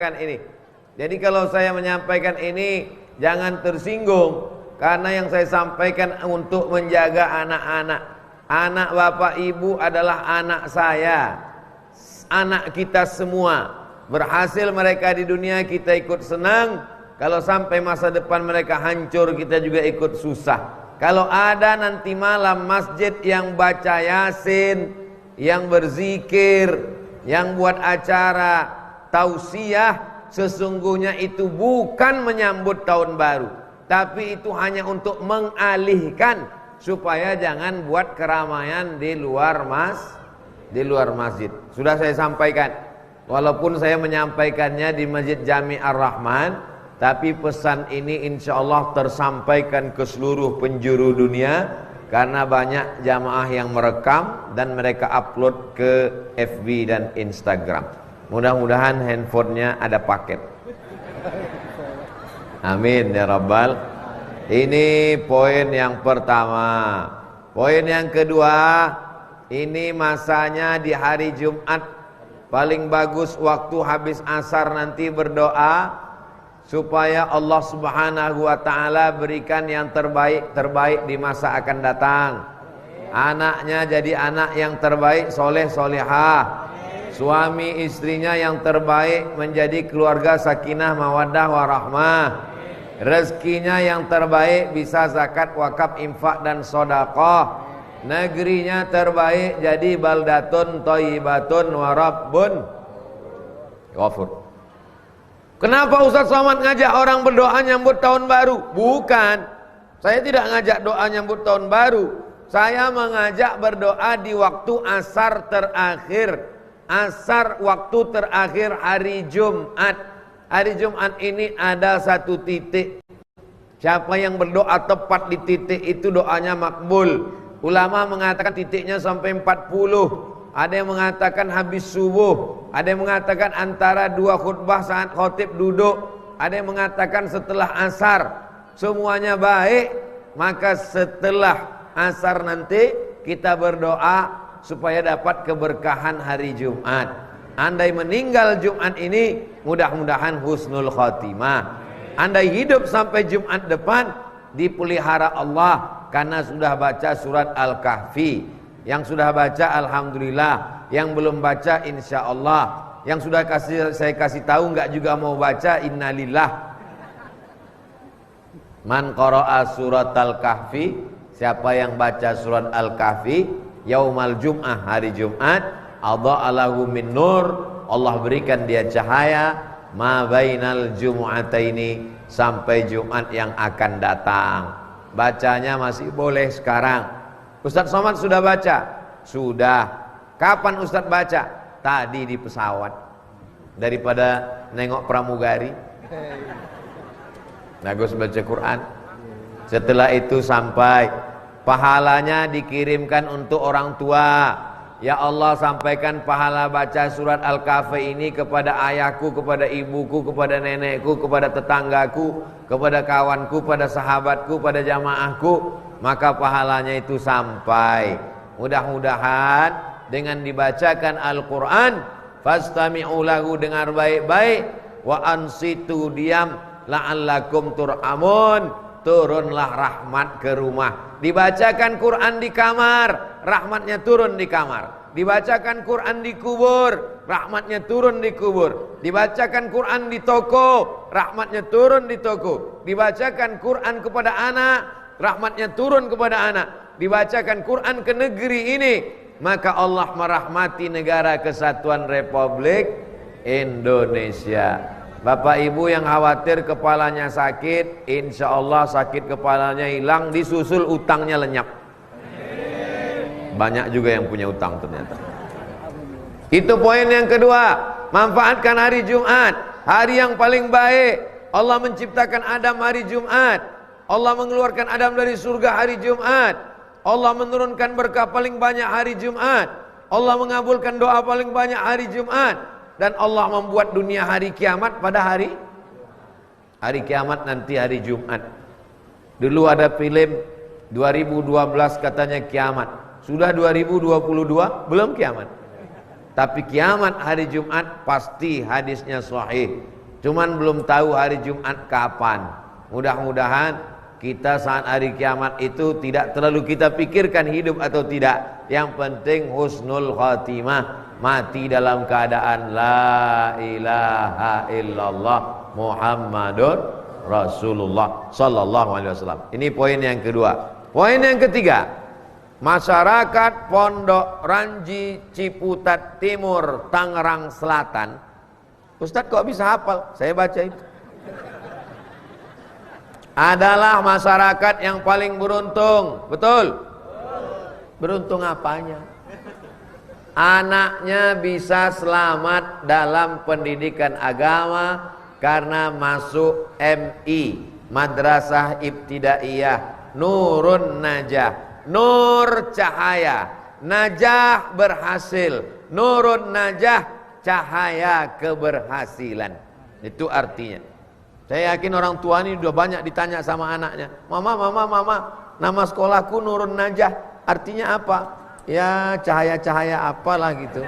ini. Jadi kalau saya menyampaikan ini jangan tersinggung, karena yang saya sampaikan untuk menjaga anak-anak. Anak bapak ibu adalah anak saya, anak kita semua. Berhasil mereka di dunia kita ikut senang, kalau sampai masa depan mereka hancur kita juga ikut susah. Kalau ada nanti malam masjid yang baca Yasin, yang berzikir, yang buat acara tausiah, sesungguhnya itu bukan menyambut tahun baru, tapi itu hanya untuk mengalihkan supaya jangan buat keramaian di luar masjid. Sudah saya sampaikan, walaupun saya menyampaikannya di Masjid Jami Ar-Rahman, tapi pesan ini insya Allah tersampaikan ke seluruh penjuru dunia, karena banyak jamaah yang merekam dan mereka upload ke FB dan Instagram. Mudah-mudahan handphonenya ada paket. Amin ya Rabbal. Ini poin yang pertama. Poin yang kedua, ini masanya di hari Jumat. Paling bagus waktu habis asar nanti berdoa supaya Allah Subhanahu wa taala berikan yang terbaik di masa akan datang. Anaknya jadi anak yang terbaik, soleh solehah. Suami istrinya yang terbaik menjadi keluarga sakinah mawaddah warahmah. Rezekinya yang terbaik bisa zakat, wakaf, infak dan sedekah. Negerinya terbaik jadi baldatun thayyibatun wa rabbun ghafur. Kenapa Ustaz Somad ngajak orang berdoa nyambut tahun baru? Bukan, saya tidak ngajak doa nyambut tahun baru. Saya mengajak berdoa di waktu asar terakhir. Asar waktu terakhir hari Jumat. Hari Jumat ini ada satu titik. Siapa yang berdoa tepat di titik itu doanya makbul. Ulama mengatakan titiknya sampai 40. Ada yang mengatakan habis subuh. Ada yang mengatakan antara dua khutbah saat khotib duduk. Ada yang mengatakan setelah asar. Semuanya baik. Maka setelah asar nanti kita berdoa supaya dapat keberkahan hari Jumat. Andai meninggal Jumat ini, mudah-mudahan husnul khotimah. Andai hidup sampai Jumat depan, dipelihara Allah karena sudah baca surat Al-Kahfi. Yang sudah baca alhamdulillah, yang belum baca insya Allah, yang sudah saya kasih tahu nggak juga mau baca innalillah. Man qara'a surat Al-Kahfi, siapa yang baca surat Al-Kahfi yaumal jum'ah, hari Jumat, adha'alahu min nur, Allah berikan dia cahaya ma bainal jumu'ataini, sampai Jumat yang akan datang. Bacanya masih boleh sekarang. Ustaz Somad sudah baca? Sudah. Kapan Ustaz baca? Tadi di pesawat. Daripada nengok pramugari, bagus baca Quran. Setelah itu sampai pahalanya dikirimkan untuk orang tua. Ya Allah, sampaikan pahala baca surat Al-Kahfi ini kepada ayahku, kepada ibuku, kepada nenekku, kepada tetanggaku, kepada kawanku, pada sahabatku, pada jamaahku. Maka pahalanya itu sampai. Mudah-mudahan dengan dibacakan Al-Quran, fastami'u lahu, dengar baik-baik, wa ansitu, diam, la'allakum tur'amun, turunlah rahmat ke rumah. Dibacakan Quran di kamar, rahmatnya turun di kamar. Dibacakan Quran di kubur, rahmatnya turun di kubur. Dibacakan Quran di toko, rahmatnya turun di toko. Dibacakan Quran kepada anak, rahmatnya turun kepada anak. Dibacakan Quran ke negeri ini, maka Allah merahmati negara kesatuan Republik Indonesia. Bapak ibu yang khawatir kepalanya sakit, insya Allah sakit kepalanya hilang, disusul utangnya lenyap. Banyak juga yang punya utang ternyata. Itu poin yang kedua. Manfaatkan hari Jumat, hari yang paling baik. Allah menciptakan Adam hari Jumat. Allah mengeluarkan Adam dari surga hari Jumat. Allah menurunkan berkah paling banyak hari Jumat. Allah mengabulkan doa paling banyak hari Jumat. Dan Allah membuat dunia hari kiamat pada hari kiamat nanti hari Jumat. Dulu ada film 2012 katanya kiamat. Sudah 2022 belum kiamat. Tapi kiamat hari Jumat pasti hadisnya sahih. Cuman belum tahu hari Jumat kapan. Mudah-mudahan kita saat hari kiamat itu tidak terlalu kita pikirkan hidup atau tidak. Yang penting husnul khatimah, mati dalam keadaan la ilaha illallah Muhammadur Rasulullah sallallahu alaihi wasallam. Ini poin yang kedua. Poin yang ketiga, masyarakat Pondok Ranji Ciputat Timur Tangerang Selatan. Ustadz kok bisa hafal? Saya baca itu. Adalah masyarakat yang paling beruntung. Betul? Beruntung apanya? Anaknya bisa selamat dalam pendidikan agama karena masuk MI, Madrasah Ibtidaiyah Nurun Najah. Nur cahaya, najah berhasil, nurun najah cahaya keberhasilan. Itu artinya. Saya yakin orang tua ini sudah banyak ditanya sama anaknya, mama, nama sekolahku Nurun Najah, artinya apa? Ya cahaya-cahaya apalah gitu.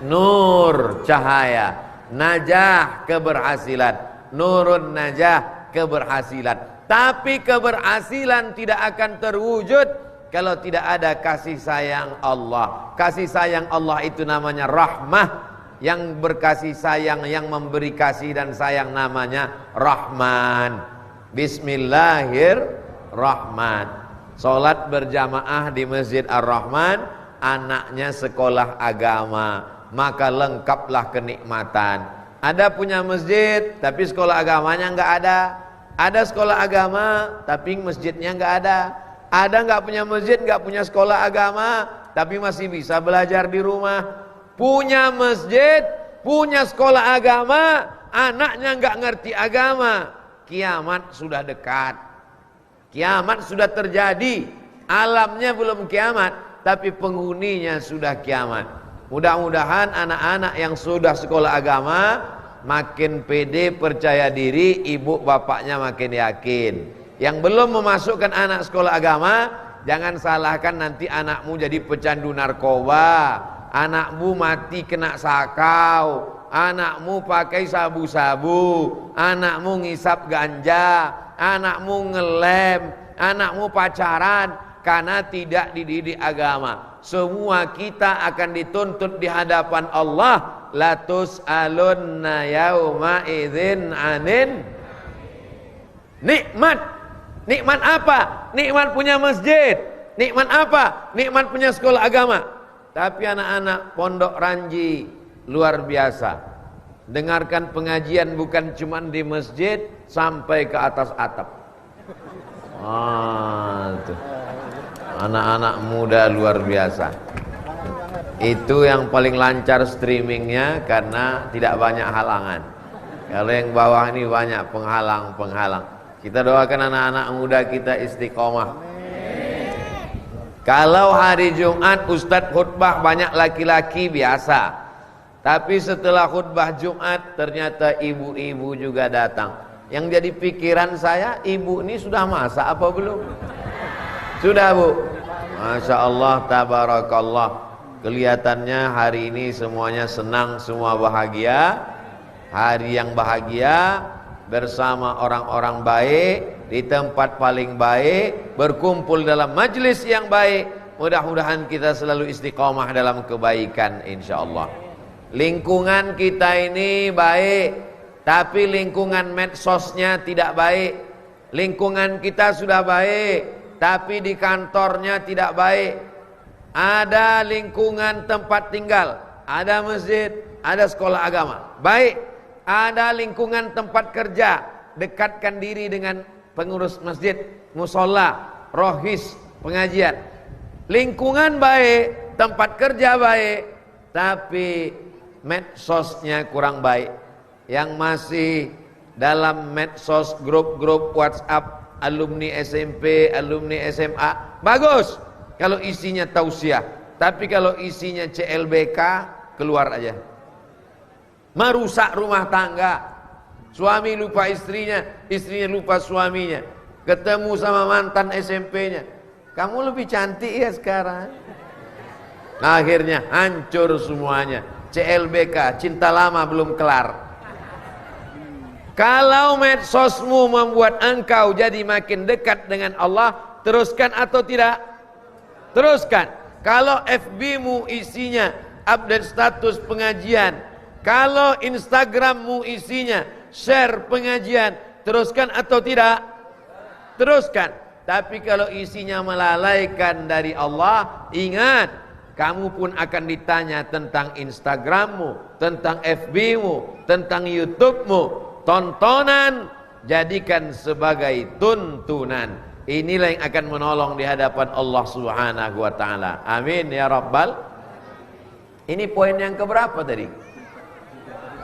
Nur cahaya, najah keberhasilan, Nurun Najah keberhasilan. Tapi keberhasilan tidak akan terwujud kalau tidak ada kasih sayang Allah. Kasih sayang Allah itu namanya rahmah. Yang berkasih sayang, yang memberi kasih dan sayang namanya Rahman. Bismillahirrahman. Salat berjamaah di Masjid Ar-Rahman, anaknya sekolah agama, maka lengkaplah kenikmatan. Ada punya masjid tapi sekolah agamanya enggak ada. Ada sekolah agama tapi masjidnya enggak ada. Ada enggak punya masjid, enggak punya sekolah agama tapi masih bisa belajar di rumah. Punya masjid, punya sekolah agama, anaknya enggak ngerti agama. Kiamat sudah dekat. Kiamat sudah terjadi. Alamnya belum kiamat, tapi penghuninya sudah kiamat. Mudah-mudahan anak-anak yang sudah sekolah agama makin pede, percaya diri, ibu bapaknya makin yakin. Yang belum memasukkan anak sekolah agama, jangan salahkan nanti anakmu jadi pecandu narkoba, anakmu mati kena sakau, anakmu pakai sabu-sabu, anakmu ngisap ganja, anakmu ngelem, anakmu pacaran karena tidak dididik agama. Semua kita akan dituntut di hadapan Allah. Latus alunna yauma idzin anin nikmat. Nikmat apa? Nikmat punya masjid. Nikmat apa? Nikmat punya sekolah agama. Tapi anak-anak Pondok Ranji luar biasa. Dengarkan pengajian bukan cuma di masjid, sampai ke atas atap. Tuh. Anak-anak muda luar biasa. Itu yang paling lancar streamingnya karena tidak banyak halangan. Kalau yang bawah ini banyak penghalang-penghalang. Kita doakan anak-anak muda kita istiqomah. Kalau hari Jumat Ustadz khutbah banyak laki-laki biasa. Tapi setelah khutbah Jumat ternyata ibu-ibu juga datang. Yang jadi pikiran saya, ibu ini sudah masak apa belum? Sudah Bu? Masya Allah, tabarakallah. Kelihatannya hari ini semuanya senang, semua bahagia. Hari yang bahagia bersama orang-orang baik, di tempat paling baik, berkumpul dalam majlis yang baik. Mudah-mudahan kita selalu istiqomah dalam kebaikan insyaallah. Lingkungan kita ini baik, tapi lingkungan medsosnya tidak baik. Lingkungan kita sudah baik, tapi di kantornya tidak baik. Ada lingkungan tempat tinggal, ada masjid, ada sekolah agama, baik. Ada lingkungan tempat kerja, dekatkan diri dengan pengurus masjid, musola, rohis, pengajian. Lingkungan baik, tempat kerja baik, tapi medsosnya kurang baik. Yang masih dalam medsos grup-grup WhatsApp alumni SMP, alumni SMA, bagus kalau isinya tausiah. Tapi kalau isinya CLBK, keluar aja. Merusak rumah tangga. Suami lupa istrinya, istrinya lupa suaminya. Ketemu sama mantan SMP-nya. Kamu lebih cantik ya sekarang. Akhirnya hancur semuanya. CLBK, cinta lama belum kelar. Kalau medsosmu membuat engkau jadi makin dekat dengan Allah, teruskan atau tidak? Teruskan. Kalau FB-mu isinya update status pengajian, kalau Instagram-mu isinya share pengajian, teruskan atau tidak? Teruskan. Tapi kalau isinya melalaikan dari Allah, ingat, kamu pun akan ditanya tentang Instagram-mu, tentang FB-mu, tentang YouTube-mu. Tontonan jadikan sebagai tuntunan. Inilah yang akan menolong di hadapan Allah Subhanahu wa taala. Amin ya rabbal. Ini poin yang keberapa tadi?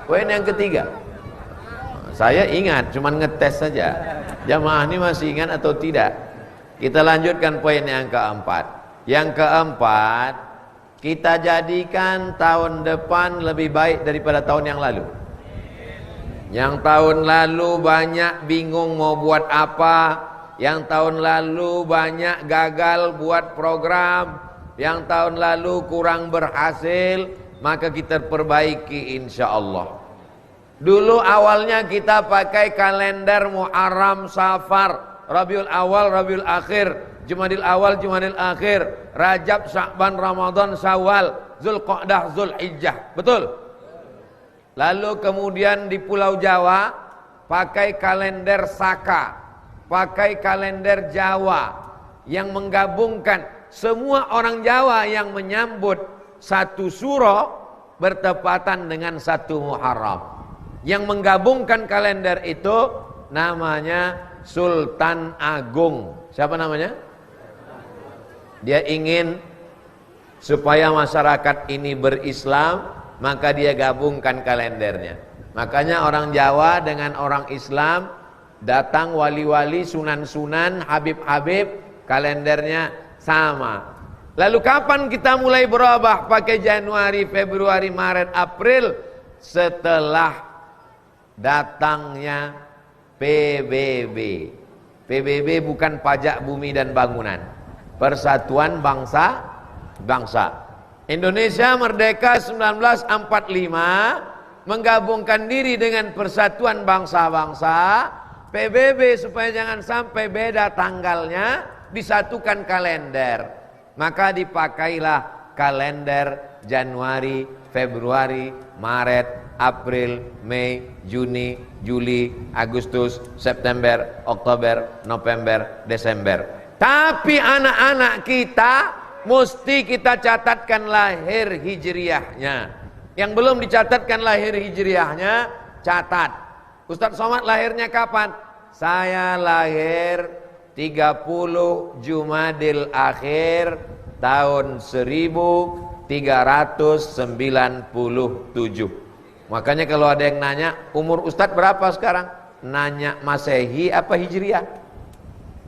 Poin yang ketiga. Saya ingat, cuman ngetes saja. Jamaah ini masih ingat atau tidak? Kita lanjutkan poin yang keempat. Yang keempat, kita jadikan tahun depan lebih baik daripada tahun yang lalu. Yang tahun lalu banyak bingung mau buat apa, yang tahun lalu banyak gagal buat program, yang tahun lalu kurang berhasil, maka kita perbaiki insyaallah. Dulu awalnya kita pakai kalender Muharram, Safar, Rabiul Awal, Rabiul Akhir, Jumadil Awal, Jumadil Akhir, Rajab, Sya'ban, Ramadan, Syawal, Zulqa'dah, Zulhijjah. Betul? Lalu kemudian di Pulau Jawa pakai kalender Saka, pakai kalender Jawa yang menggabungkan semua orang Jawa yang menyambut satu Suro bertepatan dengan satu Muharram. Yang menggabungkan kalender itu namanya Sultan Agung. Siapa namanya? Dia ingin supaya masyarakat ini berislam, maka dia gabungkan kalendernya. Makanya orang Jawa dengan orang Islam datang wali-wali, sunan-sunan, habib-habib, kalendernya sama. Lalu kapan kita mulai berubah pakai Januari, Februari, Maret, April? Setelah datangnya PBB. PBB bukan pajak bumi dan bangunan, Persatuan Bangsa. Indonesia merdeka 1945, menggabungkan diri dengan Persatuan Bangsa-Bangsa. PBB supaya jangan sampai beda tanggalnya, disatukan kalender. Maka dipakailah kalender Januari, Februari, Maret, April, Mei, Juni, Juli, Agustus, September, Oktober, November, Desember. Tapi anak-anak kita mesti kita catatkan lahir hijriahnya. Yang belum dicatatkan lahir hijriahnya, catat. Ustadz Somad lahirnya kapan? Saya lahir 30 Jumadil Akhir tahun 1397. Makanya kalau ada yang nanya, umur Ustadz berapa sekarang? Nanya Masehi apa Hijriah?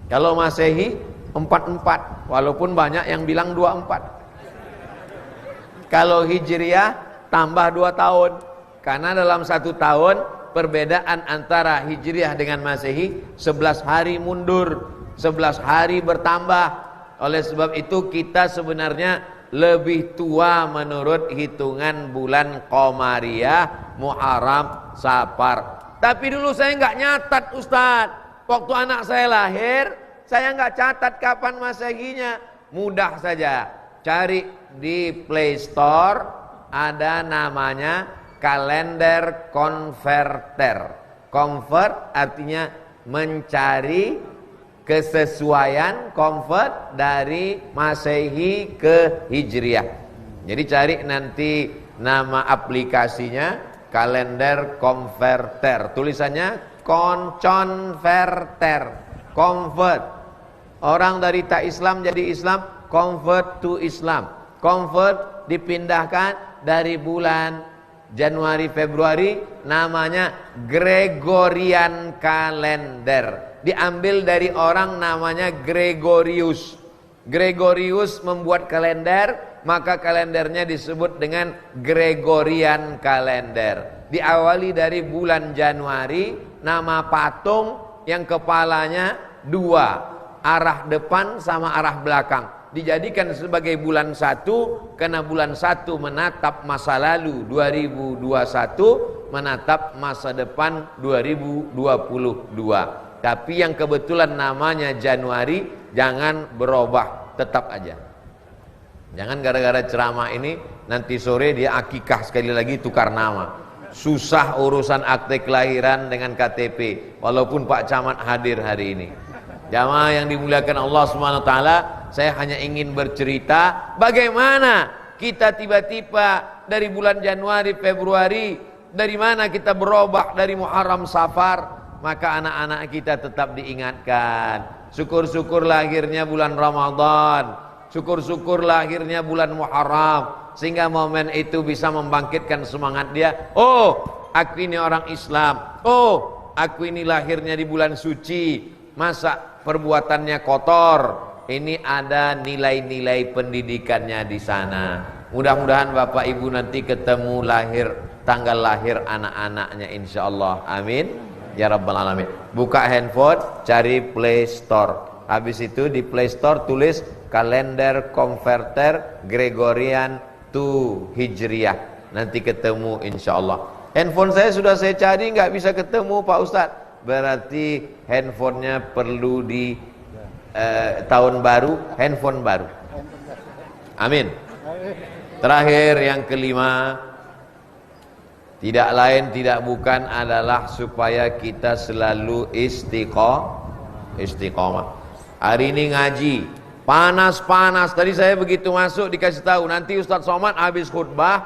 Kalau Masehi 44, walaupun banyak yang bilang 24. Kalau Hijriah tambah 2 tahun. Karena dalam 1 tahun perbedaan antara Hijriah dengan Masehi 11 hari mundur, 11 hari bertambah. Oleh sebab itu kita sebenarnya lebih tua menurut hitungan bulan Qamariyah, Muharram, Safar. Tapi dulu saya nggak nyatat Ustadz. Waktu anak saya lahir, saya nggak catat kapan Masehinya. Mudah saja, cari di Play Store, ada namanya kalender converter. Convert artinya mencari kesesuaian, convert dari Masehi ke Hijriah. Jadi cari nanti nama aplikasinya kalender converter. Tulisannya converter, convert. Orang dari tak Islam jadi Islam, convert to Islam. Convert dipindahkan dari bulan Januari Februari, namanya Gregorian kalender. Diambil dari orang namanya Gregorius. Gregorius membuat kalender, maka kalendernya disebut dengan Gregorian kalender. Diawali dari bulan Januari, nama patung yang kepalanya 2, arah depan sama arah belakang. dijadikan sebagai bulan 1 karena bulan 1 menatap masa lalu 2021, menatap masa depan 2022. Tapi yang kebetulan namanya Januari, jangan berubah, tetap aja. Jangan gara-gara ceramah ini nanti sore dia akikah sekali lagi tukar nama. Susah urusan akte kelahiran dengan KTP walaupun Pak Camat hadir hari ini. Jamaah yang dimuliakan Allah Subhanahu wa taala, saya hanya ingin bercerita bagaimana kita tiba-tiba dari bulan Januari, Februari, dari mana kita berubah dari Muharram, Safar. Maka anak-anak kita tetap diingatkan. Syukur-syukur lahirnya bulan Ramadan, syukur-syukur lahirnya bulan Muharram, sehingga momen itu bisa membangkitkan semangat dia. Oh, aku ini orang Islam. Oh, aku ini lahirnya di bulan suci. Masa perbuatannya kotor? Ini ada nilai-nilai pendidikannya di sana. Mudah-mudahan Bapak Ibu nanti ketemu tanggal lahir anak-anaknya insyaallah. Amin ya rabbal alamin. Buka handphone, cari Play Store. Habis itu di Play Store tulis kalender konverter Gregorian to Hijriah. Nanti ketemu insyaallah. Handphone saya sudah saya cari nggak bisa ketemu Pak Ustadz. Berarti handphonenya perlu di tahun baru, handphone baru. Amin. Terakhir yang kelima, tidak lain tidak bukan adalah supaya kita selalu istiqomah. Hari ini ngaji panas-panas. Tadi saya begitu masuk dikasih tahu nanti Ustadz Somad habis khutbah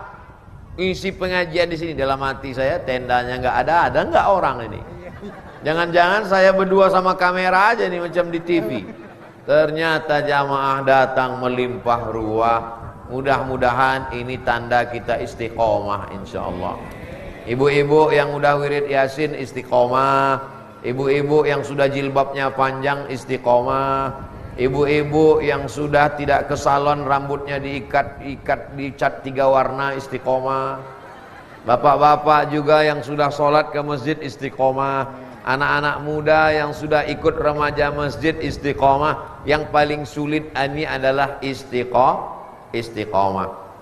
isi pengajian di sini. Dalam hati saya tendanya nggak ada nggak orang ini? Jangan-jangan saya berdua sama kamera aja nih macam di TV. Ternyata jamaah datang melimpah ruah. Mudah-mudahan ini tanda kita istiqomah insyaallah. Ibu-ibu yang udah wirid Yasin istiqomah, ibu-ibu yang sudah jilbabnya panjang istiqomah, ibu-ibu yang sudah tidak ke salon rambutnya dicat 3 warna istiqomah, bapak-bapak juga yang sudah sholat ke masjid istiqomah, anak-anak muda yang sudah ikut remaja masjid istiqomah. Yang paling sulit ini adalah istiqomah.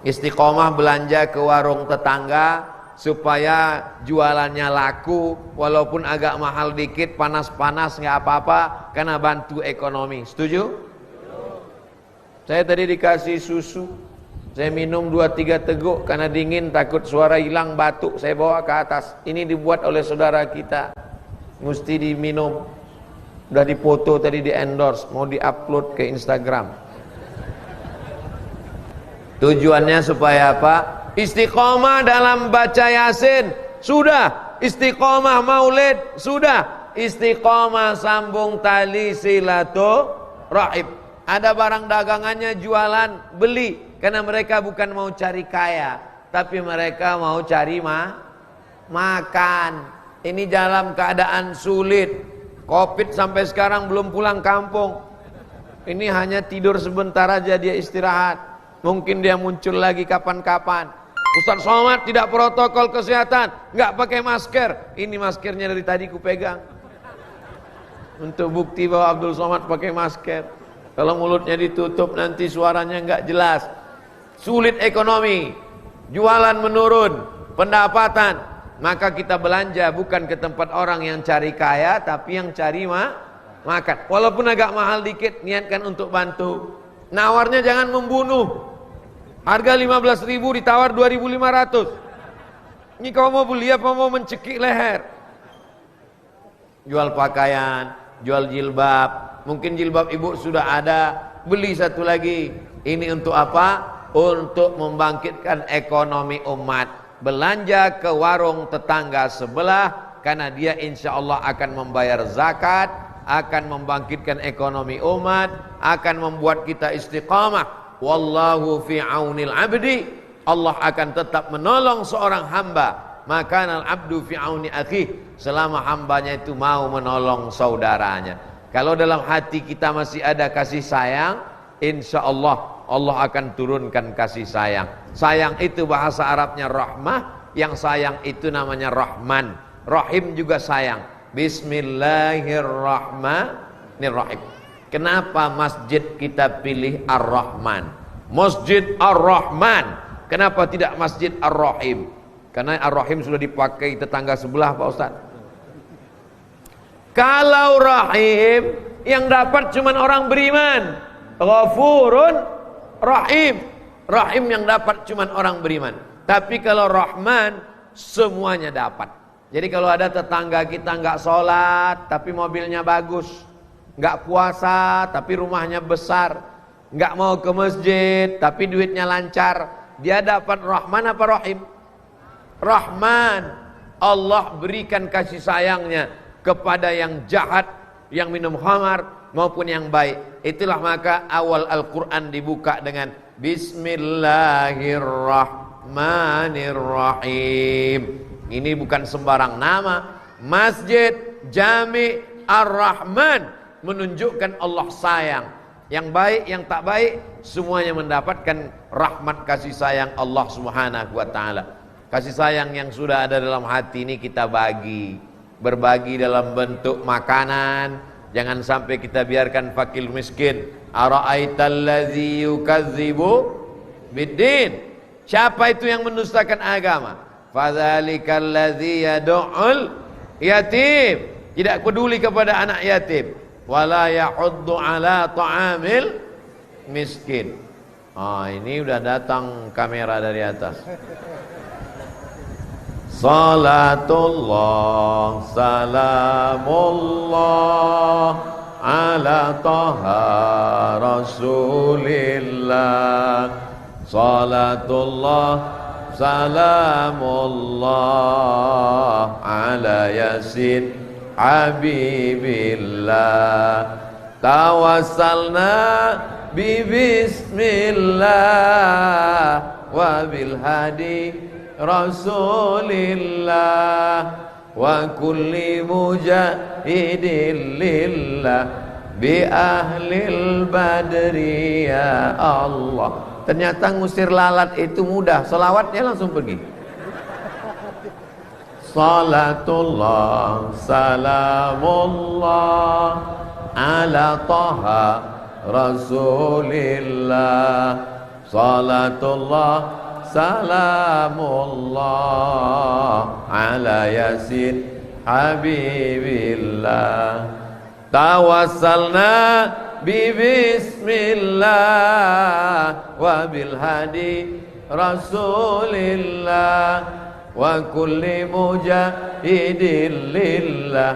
Istiqomah belanja ke warung tetangga supaya jualannya laku, walaupun agak mahal dikit, panas-panas nggak apa-apa, karena bantu ekonomi. Setuju? Saya tadi dikasih susu, saya minum 2-3 teguk karena dingin, takut suara hilang, batuk, saya bawa ke atas. Ini dibuat oleh saudara kita, mesti diminum. Udah dipoto tadi, di endorse, mau diupload ke Instagram. Tujuannya supaya apa? Istiqomah dalam baca Yasin sudah, istiqomah maulid sudah, istiqomah sambung tali silaturahim. Ada barang dagangannya jualan, beli, karena mereka bukan mau cari kaya, tapi mereka mau cari makan. Ini dalam keadaan sulit, Covid sampai sekarang belum pulang kampung. Ini hanya tidur sebentar aja dia istirahat. Mungkin dia muncul lagi kapan-kapan. Ustadz Somad tidak protokol kesehatan, nggak pakai masker. Ini maskernya dari tadi ku pegang untuk bukti bahwa Abdul Somad pakai masker. Kalau mulutnya ditutup nanti suaranya nggak jelas. Sulit ekonomi, jualan menurun, pendapatan. Maka kita belanja bukan ke tempat orang yang cari kaya, tapi yang cari makan. Walaupun agak mahal dikit, niatkan untuk bantu. Nawarnya jangan membunuh. Harga 15.000 ditawar 2.500. Ini kau mau beli apa mau mencekik leher? Jual pakaian, jual jilbab. Mungkin jilbab ibu sudah ada, beli satu lagi. Ini untuk apa? Untuk membangkitkan ekonomi umat. Belanja ke warung tetangga sebelah, karena dia insya Allah akan membayar zakat, akan membangkitkan ekonomi umat, akan membuat kita istiqamah. Wallahu fi aunil abdi, Allah akan tetap menolong seorang hamba. Makanal abdu fi auni akhi, selama hambanya itu mau menolong saudaranya. Kalau dalam hati kita masih ada kasih sayang, insya Allah Allah akan turunkan kasih sayang. Sayang itu bahasa Arabnya rahmah, yang sayang itu namanya rahman. Rahim juga sayang. Bismillahirrahmanirrahim. Kenapa masjid kita pilih Ar-Rahman? Masjid Ar-Rahman. Kenapa tidak Masjid Ar-Rahim? Karena Ar-Rahim sudah dipakai tetangga sebelah, Pak Ustaz. Kalau Rahim, yang dapat cuma orang beriman. Ghafurun Rahim. Rahim yang dapat cuma orang beriman. Tapi kalau Rahman, semuanya dapat. Jadi kalau ada tetangga kita nggak sholat tapi mobilnya bagus, nggak puasa tapi rumahnya besar, nggak mau ke masjid tapi duitnya lancar, dia dapat Rahman apa Rahim? Rahman. Allah berikan kasih sayangnya kepada yang jahat, yang minum khamar maupun yang baik. Itulah maka awal Al-Quran dibuka dengan Bismillahirrahmanirrahim. Ini bukan sembarang nama. Masjid Jami Ar-Rahman menunjukkan Allah sayang. Yang baik, yang tak baik, semuanya mendapatkan rahmat kasih sayang Allah Subhanahu wa ta'ala. Kasih sayang yang sudah ada dalam hati ini kita bagi. Berbagi dalam bentuk makanan. Jangan sampai kita biarkan fakir miskin. Ara'aitallazi yukadzibu biddin. Siapa itu yang mendustakan agama? Fadzalikal ladzi yad'ul yatim. Tidak peduli kepada anak yatim. Wala yahuddu ala ta'amil miskin. Ini udah datang kamera dari atas. Salatullah salamullah ala taha rasulillah. Salatullah salamullah ala yasin habibillah. Tawassalna bi bismillah wa bil hadi rasulillah wa kulli mujahidin lillah bi ahlil badri ya Allah. Ternyata ngusir lalat itu mudah, selawatnya langsung pergi. Salatullah salamullah ala taha rasulillah. Salatullah salamullah ala yasin habibillah. Tawassalna bi bismillah wa bil hadi rasulillah wa kulli mujahidin lillah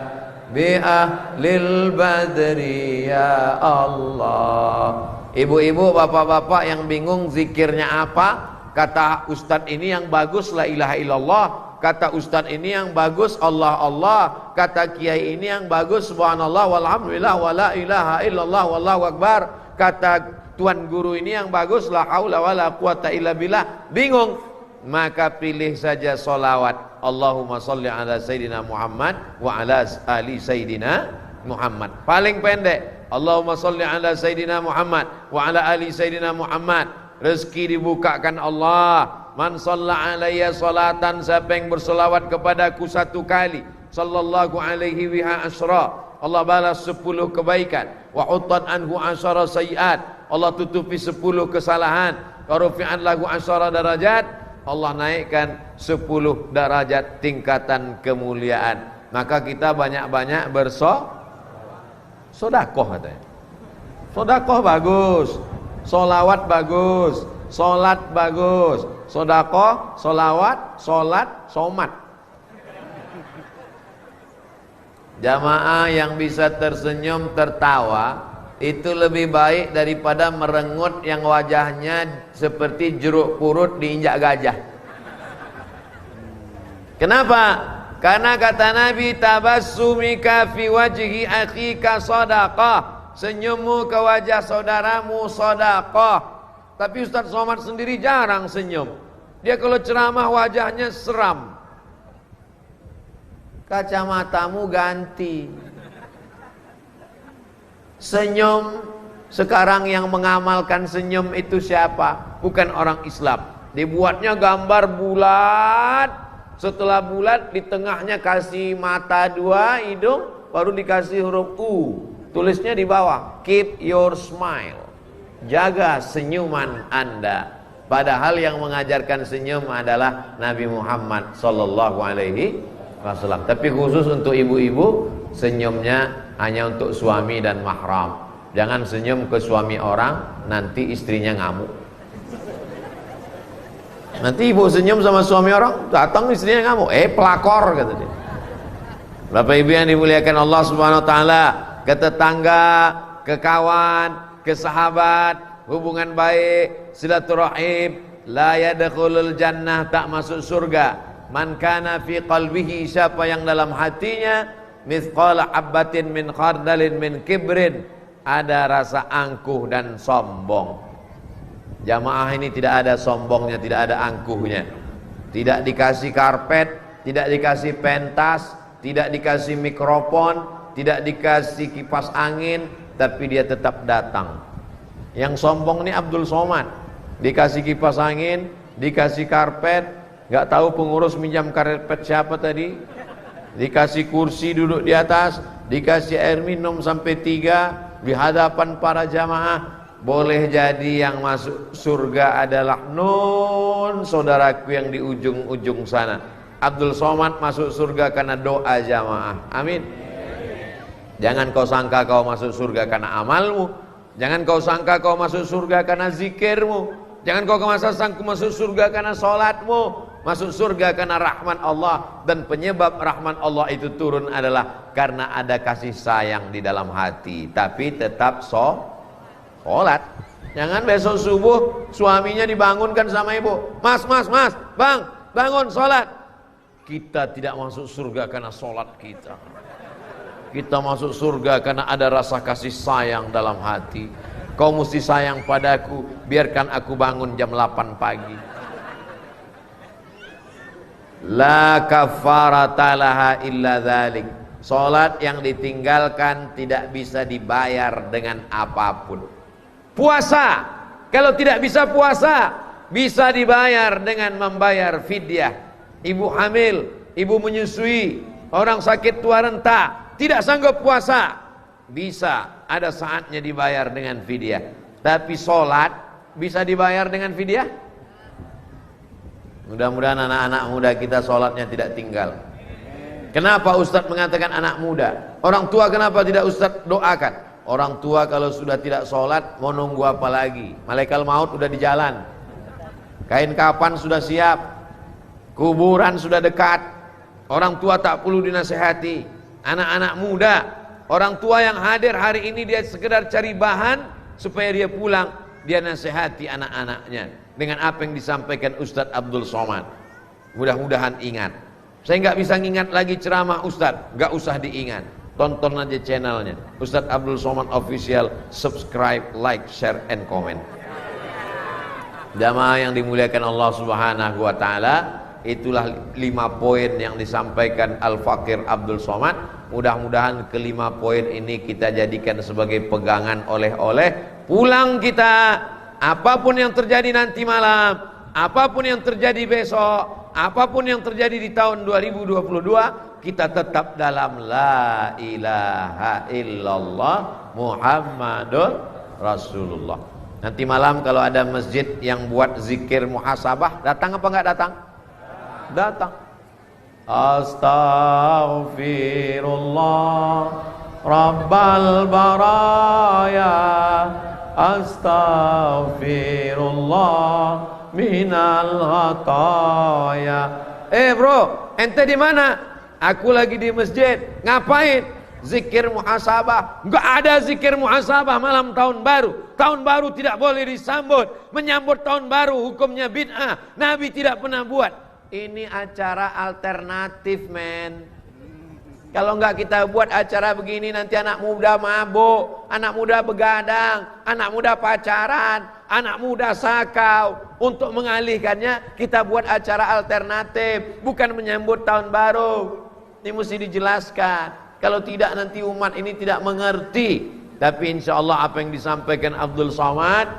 bi ahlil badri ya Allah. Ibu-ibu, bapak-bapak yang bingung zikirnya apa? Kata ustadz ini yang bagus la ilaha illallah. Kata ustadz ini yang bagus Allah Allah. Kata kiai ini yang bagus subhanallah walhamdulillah wala ilaha illallah wallahu akbar. Kata tuan guru ini yang bagus la haula wala quwata illa billah. Bingung? Maka pilih saja solawat. Allahumma salli ala sayyidina Muhammad wa ala ali sayyidina Muhammad. Paling pendek, Allahumma salli ala sayyidina Muhammad wa ala ali sayyidina Muhammad. Rezeki dibukakan Allah. Man shalla alayya salatan, siapa yang bersolawat kepadaku satu kali, sallallahu alaihi wa asra, Allah balas 10 kebaikan. Wa huttat anhu asyara sayiat, Allah tutupi 10 kesalahan. Wa rufi'an lahu asyara darajat, Allah naikkan 10 derajat tingkatan kemuliaan. Maka kita banyak-banyak bersodakoh katanya. Sodakoh bagus, solawat bagus, solat bagus, sodakoh, solawat, solat, somat. Jamaah yang bisa tersenyum tertawa itu lebih baik daripada merengut yang wajahnya seperti jeruk purut diinjak gajah. Kenapa? Karena kata Nabi, tabassumika fi wajhi akhika sadaqah. Senyummu ke wajah saudaramu sedekah. Tapi Ustaz Somad sendiri jarang senyum. Dia kalau ceramah wajahnya seram. Kacamatamu ganti. Senyum. Sekarang yang mengamalkan senyum itu siapa? Bukan orang Islam. Dibuatnya gambar bulat. Setelah bulat di tengahnya kasih mata 2, hidung, baru dikasih huruf U. Tulisnya di bawah, keep your smile. Jaga senyuman Anda. Padahal yang mengajarkan senyum adalah Nabi Muhammad sallallahu alaihi wasallam. Tapi khusus untuk ibu-ibu, senyumnya hanya untuk suami dan mahram. Jangan senyum ke suami orang, nanti istrinya ngamuk. Nanti ibu senyum sama suami orang, datang istrinya ngamuk. Pelakor, kata dia. Bapak Ibu yang dimuliakan Allah Subhanahu wa taala, ke tetangga, ke kawan, ke sahabat, hubungan baik, silaturahim. La yadkhulul jannah, tak masuk surga. Man kana fi qalbihi, siapa yang dalam hatinya mithqala habbatin min khardalin min kibrin, ada rasa angkuh dan sombong. Jamaah ini tidak ada sombongnya, tidak ada angkuhnya. Tidak dikasih karpet, tidak dikasih pentas, tidak dikasih mikrofon, tidak dikasih kipas angin, tapi dia tetap datang. Yang sombong ini Abdul Somad, dikasih kipas angin, dikasih karpet, nggak tahu pengurus minjam karpet siapa tadi, dikasih kursi duduk di atas, dikasih air minum sampai 3 di hadapan para jamaah. Boleh jadi yang masuk surga adalah nun saudaraku yang di ujung-ujung sana. Abdul Somad masuk surga karena doa jamaah. Amin. Jangan kau sangka kau masuk surga karena amalmu. Jangan kau sangka kau masuk surga karena zikirmu. Jangan kau sangka masuk surga karena sholatmu. Masuk surga karena rahmat Allah. Dan penyebab rahmat Allah itu turun adalah karena ada kasih sayang di dalam hati. Tapi tetap sholat. Jangan besok subuh suaminya dibangunkan sama ibu, mas, bang, bangun sholat. Kita tidak masuk surga karena sholat kita. Kita masuk surga karena ada rasa kasih sayang dalam hati. Kau mesti sayang padaku, biarkan aku bangun jam 8 pagi. La kafarata laha illa dzalik. Salat yang ditinggalkan tidak bisa dibayar dengan apapun. Puasa, kalau tidak bisa puasa, bisa dibayar dengan membayar fidyah. Ibu hamil, ibu menyusui, orang sakit tua renta, tidak sanggup puasa, bisa ada saatnya dibayar dengan fidyah. Tapi sholat bisa dibayar dengan fidyah? Mudah-mudahan anak-anak muda kita sholatnya tidak tinggal. Kenapa Ustadz mengatakan anak muda? Orang tua kenapa tidak Ustadz doakan? Orang tua kalau sudah tidak sholat mau nunggu apa lagi? Malaikat maut sudah di jalan, kain kapan sudah siap, kuburan sudah dekat. Orang tua tak perlu dinasehati. Anak-anak muda, orang tua yang hadir hari ini dia sekedar cari bahan supaya dia pulang, dia nasihati anak-anaknya dengan apa yang disampaikan Ustadz Abdul Somad. Mudah-mudahan ingat. Saya nggak bisa ngingat lagi ceramah Ustadz, nggak usah diingat. Tonton aja channelnya Ustadz Abdul Somad Official, subscribe, like, share, and comment. Jamaah yang dimuliakan Allah Subhanahu wa taala, itulah 5 poin yang disampaikan Al-Fakir Abdul Somad. Mudah-mudahan ke-5 poin ini kita jadikan sebagai pegangan oleh-oleh pulang kita. Apapun yang terjadi nanti malam, apapun yang terjadi besok, apapun yang terjadi di tahun 2022, kita tetap dalam la ilaha illallah Muhammadun Rasulullah. Nanti malam kalau ada masjid yang buat zikir muhasabah, datang apa enggak datang? Datang. Astaghfirullah Rabbal baraya, astaghfirullah minal khataya. Bro, ente di mana? Aku lagi di masjid. Ngapain? Zikir muhasabah. Enggak ada zikir muhasabah malam tahun baru. Tahun baru tidak boleh disambut. Menyambut tahun baru hukumnya bid'ah. Nabi tidak pernah buat. Ini acara alternatif, men. Kalau enggak kita buat acara begini, nanti anak muda mabuk, anak muda begadang, anak muda pacaran, anak muda sakau. Untuk mengalihkannya kita buat acara alternatif, bukan menyambut tahun baru. Ini mesti dijelaskan. Kalau tidak nanti umat ini tidak mengerti. Tapi insya Allah apa yang disampaikan Abdul Somad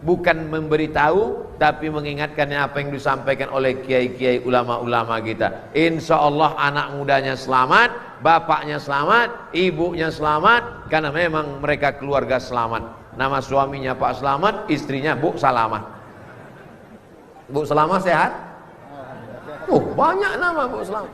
bukan memberitahu, tapi mengingatkannya apa yang disampaikan oleh kiai-kiai ulama-ulama kita. Insya Allah anak mudanya selamat, bapaknya selamat, ibunya selamat, karena memang mereka keluarga selamat. Nama suaminya Pak Selamat, istrinya Bu Salamah. Bu Salamah sehat? Banyak nama Bu Selamat.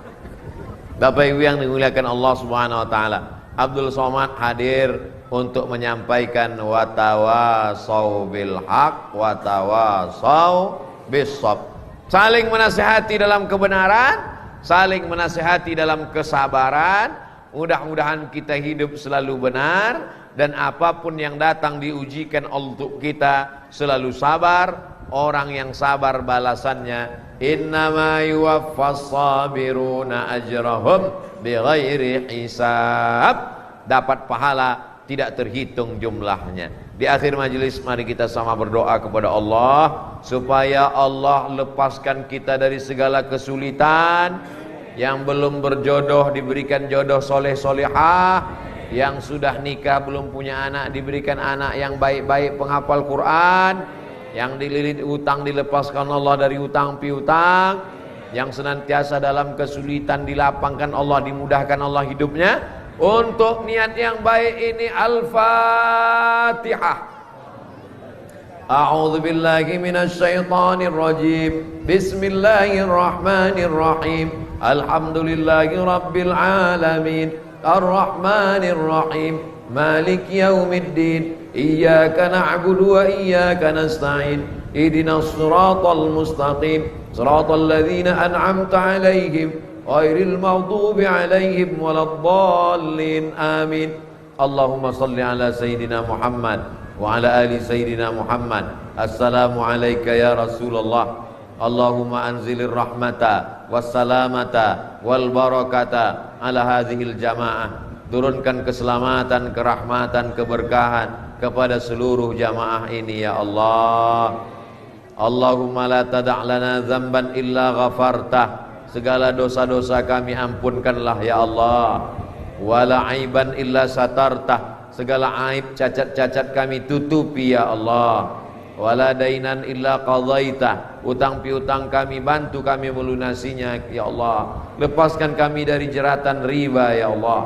Bapak Ibu yang dimuliakan Allah Subhanahu wa taala, Abdul Somad hadir untuk menyampaikan watawasau bil haq watawasau bis sabr. Saling menasihati dalam kebenaran, saling menasihati dalam kesabaran. Mudah-mudahan kita hidup selalu benar, dan apapun yang datang diujikan untuk kita selalu sabar. Orang yang sabar balasannya innama yuwaffas sabiruna ajrahum bighairi hisab, dapat pahala tidak terhitung jumlahnya. Di akhir majelis mari kita sama berdoa kepada Allah supaya Allah lepaskan kita dari segala kesulitan. Yang belum berjodoh diberikan jodoh soleh solehah, yang sudah nikah belum punya anak diberikan anak yang baik-baik penghafal Quran, yang dililit utang dilepaskan Allah dari utang piutang, yang senantiasa dalam kesulitan dilapangkan Allah, dimudahkan Allah hidupnya. Untuk niat yang baik ini Al-Fatihah. A'udzu billahi minasy syaithanir rajim. Bismillahirrahmanirrahim. Alhamdulillahi rabbil alamin. Ar-Rahmanir Rahim. Malik yaumiddin. Iyyaka na'budu wa iyyaka nasta'in. Ihdinas siratal mustaqim. Siratal ladzina an'amta 'alaihim ghairil maghdubi 'alaihim waladdallin. Amin. Allahumma shalli ala sayidina Muhammad wa ala ali sayidina Muhammad. Assalamu alayka ya Rasulullah. Allahumma anzilir rahmata wassalamata wal barakata ala hadhil jamaah. Turunkan keselamatan, kerahmatan, keberkahan kepada seluruh jamaah ini ya Allah. Allahumma la tada' lana dzamban illa ghafartah. Segala dosa-dosa kami ampunkanlah ya Allah. Wala aiban illa satartah. Segala aib cacat-cacat kami tutupi ya Allah. Wala dainan illa qadaitah. Utang piutang kami bantu kami melunasinya ya Allah. Lepaskan kami dari jeratan riba ya Allah.